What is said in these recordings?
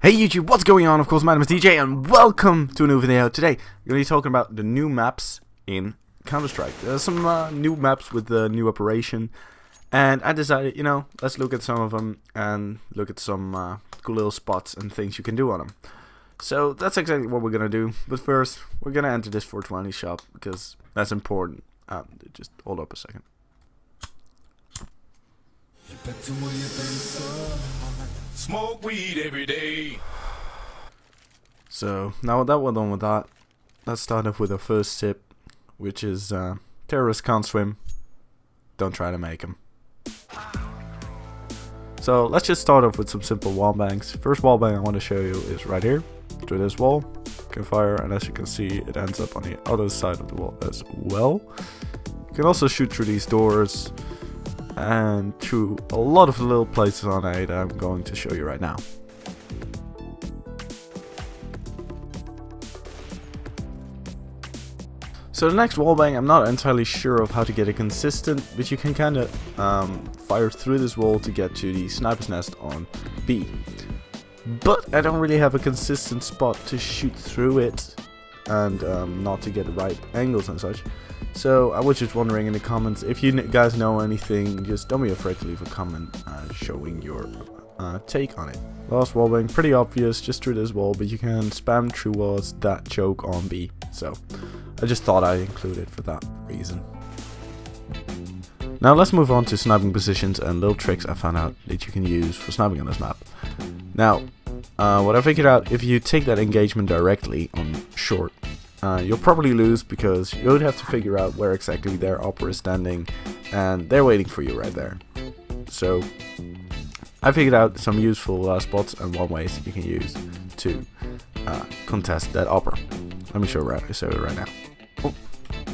Hey YouTube, what's going on? Of course, my name is DJ and welcome to a new video. Today, we're going to be talking about the new maps in Counter-Strike. There's some new maps with the new operation, and I decided, let's look at some of them and look at some cool little spots and things you can do on them. So that's exactly what we're going to do, but first, we're going to enter this 420 shop because that's important. Just hold up a second. Smoke weed every day. So now that we're done with that, let's start off with our first tip, which is terrorists can't swim. Don't try to make them. So let's just start off with some simple wallbangs. First wallbang I want to show you is right here, through this wall. You can fire, and as you can see, it ends up on the other side of the wall as well. You can also shoot through these doors and through a lot of little places on A that I'm going to show you right now. So the next wallbang, I'm not entirely sure of how to get it consistent, but you can kind of fire through this wall to get to the sniper's nest on B. But I don't really have a consistent spot to shoot through it and not to get the right angles and such. So I was just wondering in the comments, if you guys know anything, just don't be afraid to leave a comment showing your take on it. Last wallbang, pretty obvious, just through this wall, but you can spam through walls that choke on B. So I just thought I'd include it for that reason. Now let's move on to sniping positions and little tricks I found out that you can use for sniping on this map. Now, what I figured out, if you take that engagement directly on short, you'll probably lose because you would have to figure out where exactly their upper is standing, and they're waiting for you right there. So I figured out some useful spots and one ways you can use to contest that upper. Let me show it right now. Oh,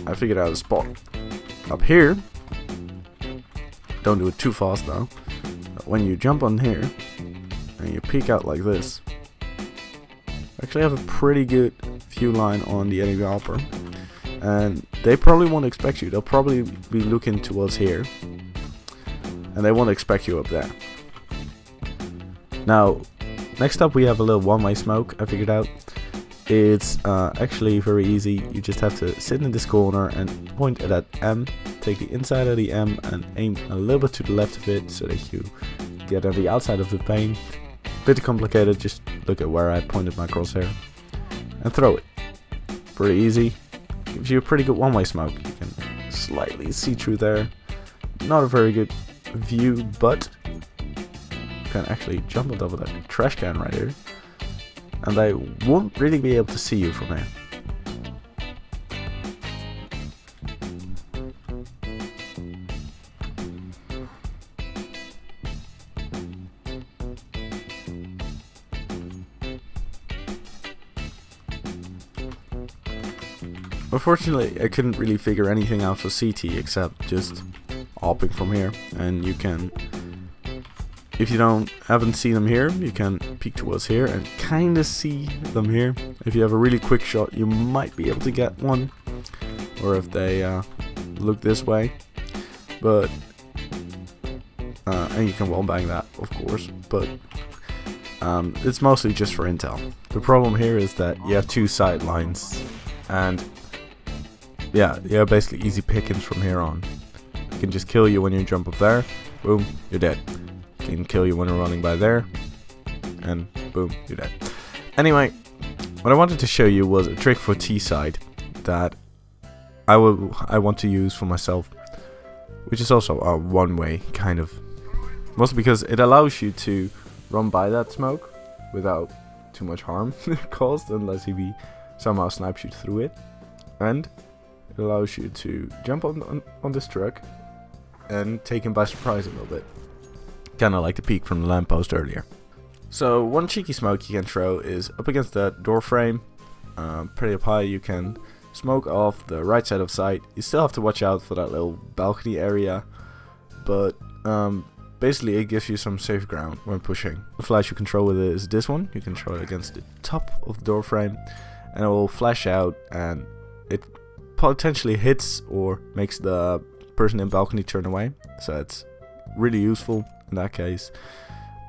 I figured out a spot up here. Don't do it too fast though. When you jump on here and you peek out like this, actually have a pretty good view line on the enemy upper, and they probably won't expect you. They'll probably be looking towards here, and they won't expect you up there. Now, next up we have a little one-way smoke I figured out. It's actually very easy. You just have to sit in this corner and point at that M, take the inside of the M and aim a little bit to the left of it so that you get on the outside of the pane. Bit complicated, just look at where I pointed my crosshair and throw it. Pretty easy. Gives you a pretty good one-way smoke. You can slightly see through there. Not a very good view, but you can actually jump on top of that trash can right here, and they won't really be able to see you from here. Unfortunately, I couldn't really figure anything out for CT except just hopping from here, and you can, if you haven't seen them here, you can peek towards here and kind of see them here. If you have a really quick shot, you might be able to get one, or if they look this way, but and you can wallbang that, of course, but it's mostly just for intel. The problem here is that you have two sight lines, and yeah, basically easy pickings from here on. It can just kill you when you jump up there, boom, you're dead. It can kill you when you're running by there, and boom, you're dead. Anyway, what I wanted to show you was a trick for T-side that I want to use for myself, which is also a one-way kind of. Mostly because it allows you to run by that smoke without too much harm caused, unless he somehow snipes you through it, and it allows you to jump on this truck and take him by surprise a little bit, kind of like the peek from the lamppost earlier. So one cheeky smoke you can throw is up against that door frame, pretty up high. You can smoke off the right side of sight. You still have to watch out for that little balcony area, but basically it gives you some safe ground when pushing. The flash you control with it is this one. You can throw it against the top of the door frame, and it will flash out, and it potentially hits or makes the person in balcony turn away. So it's really useful in that case.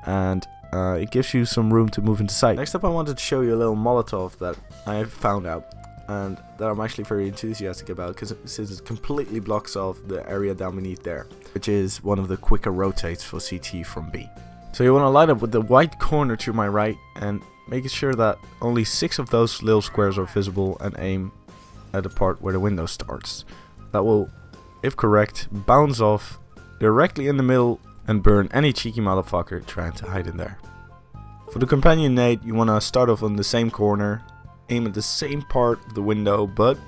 And it gives you some room to move into sight. Next up I wanted to show you a little Molotov that I found out and that I'm actually very enthusiastic about, because since it completely blocks off the area down beneath there, which is one of the quicker rotates for CT from B. So you want to line up with the white corner to my right and making sure that only 6 of those little squares are visible, and aim at the part where the window starts. That will, if correct, bounce off directly in the middle and burn any cheeky motherfucker trying to hide in there. For the companion nade, you want to start off on the same corner, aim at the same part of the window, but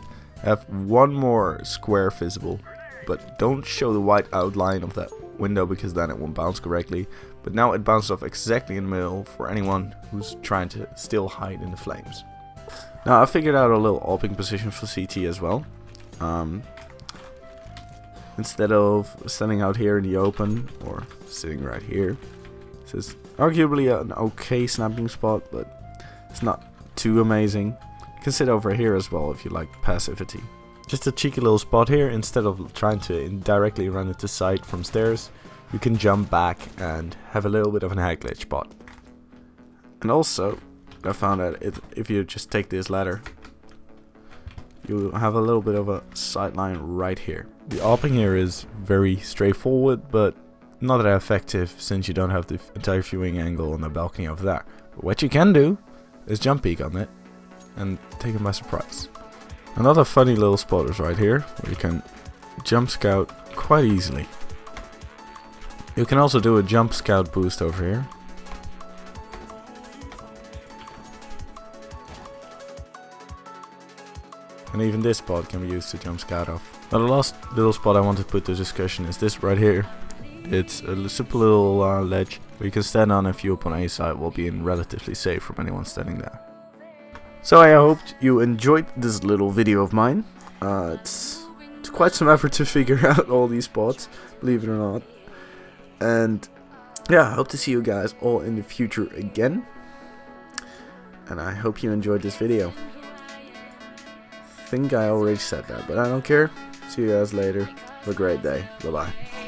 have one more square visible. But don't show the white outline of that window, because then it won't bounce correctly. But now it bounces off exactly in the middle for anyone who's trying to still hide in the flames. Now I figured out a little AWPing position for CT as well. Instead of standing out here in the open or sitting right here, this is arguably an okay snapping spot, but it's not too amazing. You can sit over here as well if you like passivity. Just a cheeky little spot here. Instead of trying to directly run into sight from stairs, you can jump back and have a little bit of an hack glitch spot. And also, I found that if you just take this ladder, you have a little bit of a sideline right here. The AWPing here is very straightforward, but not that effective since you don't have the entire viewing angle on the balcony of that. But what you can do is jump peek on it and take them by surprise. Another funny little spot is right here, where you can jump scout quite easily. You can also do a jump scout boost over here. And even this spot can be used to jump scout off. Now the last little spot I want to put to discussion is this right here. It's a simple little ledge where you can stand on and view up on A side while being relatively safe from anyone standing there. So I hope you enjoyed this little video of mine. It's quite some effort to figure out all these spots, believe it or not. And yeah, I hope to see you guys all in the future again. And I hope you enjoyed this video. I think I already said that, but I don't care. See you guys later. Have a great day. Bye bye.